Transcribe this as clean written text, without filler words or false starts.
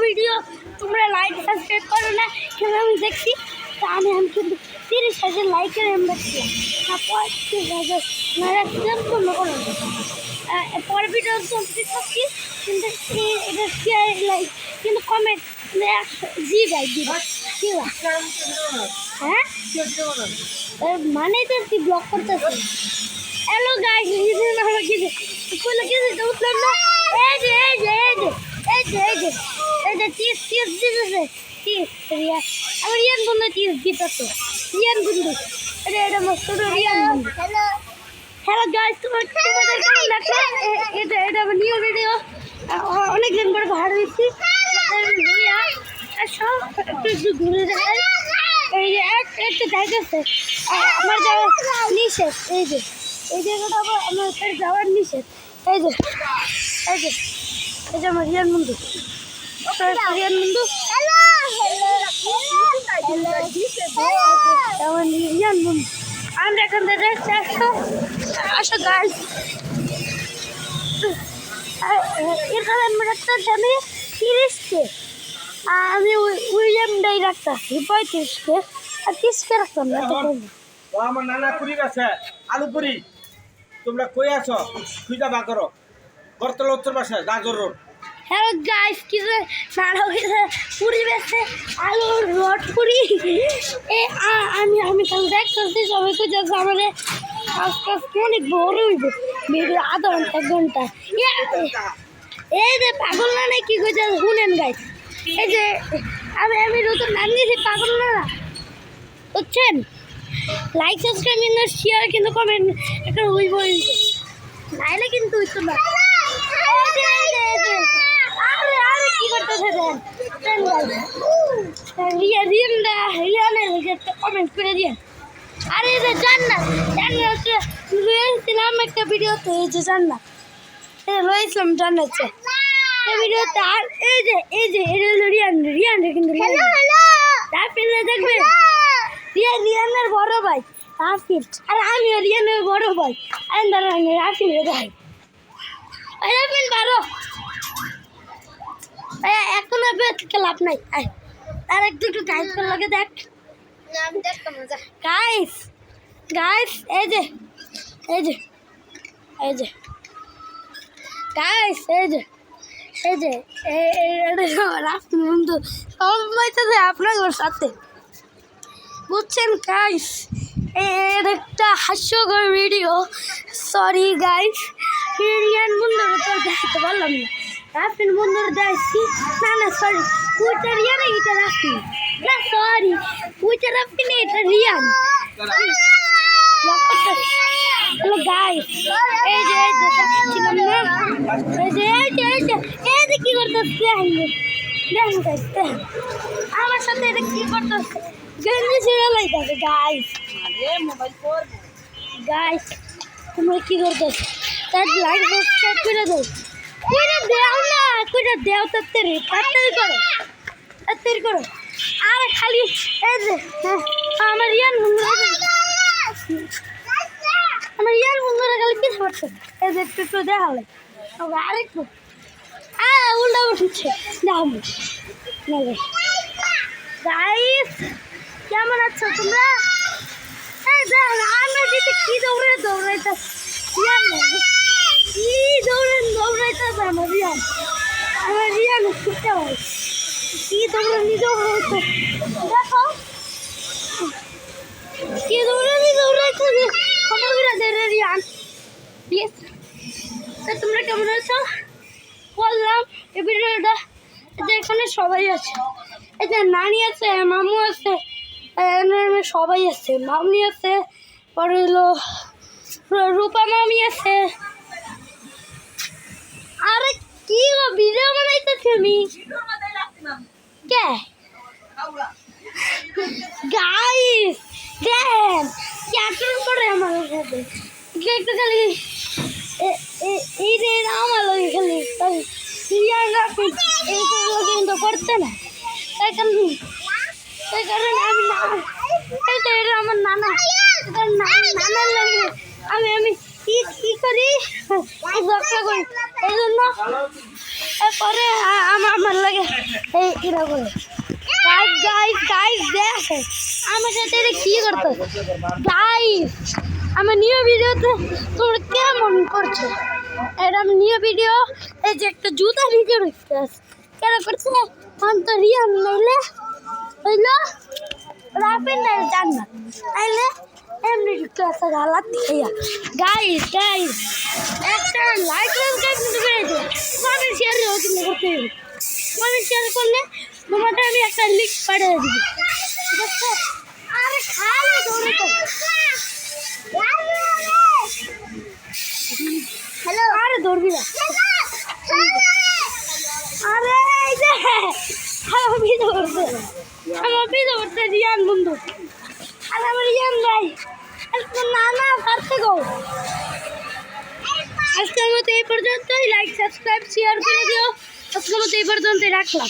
Video তোমরা like subscribe করো না কেন আমি দেখছি তা আমি কিন্তু 30,000 লাইকের এম দেখছিলাম না 35,000 না রাখছিলাম পূর্ণ করো পরের ভিডিও চলতে থাকি কিন্তু এটা শেয়ার লাইক কিন্তু কমেন্ট জি ভাই জি ভাই কি হ্যাঁ মানে তো কি ব্লক করতেছে হ্যালো গাইস আমার কিছু কইলা কিছু তো উঠলাম না এই যে টিস দিতেছে টিস রিয়া আমার রিয়ান বন্ধু টিস দিতেছে রিয়ান বন্ধু এটা মস্ত রিয়ান বন্ধু হ্যালো গাইস তোমাদের কেমন লাগছে এটা আমার নিউ ভিডিও অনেকদিন পরে ভাড়া হয়েছি সব একটু ঘুরে দেখায় এই যে একটু দেখাচ্ছে আমার যাওয়ার নিষেধ এই জায়গাটা আবার আমার যাওয়ার নিষেধ এই যে আমার রিয়ান বন্ধু রিয়ান বন্ধু আমার রিয়ান বন্ধু আমরা এখান থেকে আসো গাইস এখানে আমি রাখতেছি আমি 30কে আমি উইলিয়ামটাই রাখতেছি 35কে আর 30কে রাখতাম না আমার নানা পুরি আছে আলু পুরি তোমরা কই আছো খুঁজা বা করো বর্তল উত্তর পাশে গাজর রোড হ্যালো গাইস কি রে নানা পুরি বেছে আলু রড পুরি আমি কাল দেখতেছি সবাই খুঁজেছে আমাদের আজকে অনেক বড় হইব ভিডিও আধা ঘন্টা 1 ঘন্টা এই যে পাগল না কি কইতে শুনেন গাইস এই যে আমি নতুন নাম দিয়েছি পাগল না বুঝছেন লাইক সাবস্ক্রাইব কিন্তু শেয়ার কিন্তু কমেন্ট একটা হইব নাইলে কিন্তু হইতো না আরে কি করতেছে রিয়ানের একটা কমেন্ট করে দিয়ে আরে এই যে জান্নাত লইছিলাম একটা ভিডিওতে এই যে জান্নাত লইছিলাম জান্নাত এই ভিডিওতে আর এই যে এটা হলো রিয়ান কিন্তু রাফিল দেখবে রিয়ানের বড় ভাই রাফিল আর আমি রিয়ানের বড় ভাই আমি রাফিলের ভাই রাফিল বারো এখন থেকে লাভ নাই আর একটু গাইস লাগে দেখ গাইস এই যে গাইস রাফিল বন্ধু সবাই তো আপনার সাথে বুঝছেন গাইস এর একটা হাস্যকর ভিডিও সরি গাইস রিয়ান বন্ধুরা তো দেখতে পারলাম না রাফিল বন্ধুরা দেখছি না সরি ওইটা রিয়ান এটা রাফিল না সরি ওইটা রাফিল এটা রিয়ান হ্যালো গাইস এই যে দেখছিলাম না এই যে কি করতেছে দেখেন গাইস আমার সাথে এটা কি করতেছে গেঞ্জি ছেড়ে লাইতাছে গাইস গাইস তোমরা কি করতেছ তার লাইক সাবস্ক্রাইব করে দাও কইরা দেও তাড়াতাড়ি করো আর খালি এই যে আমার রিয়ান বন্ধুরা খালি কি করছে এই যে একটু দেখালে আরেকটু উল্টা উঠছে দেখো গাইস কেমন আছো তোমরা এই দেখো আমরা দিতে কি দৌড়াইতে কি দৌড়াইতে আমার রিয়ান ছুটতে হয় কি দৌড়াইতে দেখো কি দৌড়াইতে খবর করে দে রিয়ান তোমরা কেমন আছো বললাম এই ভিডিওটা এখানে সবাই আছে এই যে নানি আছে মামু আছে সবাই আছে মামনি আছে পরে হলো রূপা মামি আছে আরে কি ভিডিও বানাইতেছি আমি কে গাইস দেন ক্যাপ্টেন করে আমার সাথে একটু খালি এই রে আমার লাগে খালি রিয়ান রাফিল এইগুলো কিন্তু করতে না তাই কারণে আমি এটা আমার নানার লাগে আমি কি করি রক্ষা করি এই জন্য পরে আমার লাগে এই এরা বলে গাইস গাইস গাইস দেখে আমার সাথে এটা কি করতে গাইস আমার নিউ ভিডিওতে তোমরা কেমন করছো এটা আমি নিউ ভিডিও এই যে একটা জুতা নিচে রেখে আছে কেন করছে অন্ত রিয়ান নাইলে হইলো রাফিন নাইলে জান্নাত নাইলে এমনি ক্লাস হালাত খাইয়া গাইস গাইস একটা লাইক সাবস্ক্রাইব কিন্তু করে দিও কমেন্ট শেয়ার কিন্তু করতে হবে কমেন্ট শেয়ার করলে তোমাদের আমি একটা লিংক পাঠিয়ে দিব ঠিক আছে আরে খালি দৌড়ে তো হ্যালো আরে দৌড়বি না আরে এই যে আমি দৌড়তে রিয়ান বন্ধু আর আমার রিয়ান ভাই আজকে নানা পারতে গো আজকের মতো এই পর্যন্তই লাইক সাবস্ক্রাইব শেয়ার করে দিও আজকের মতো এই পর্যন্তই রাখলাম।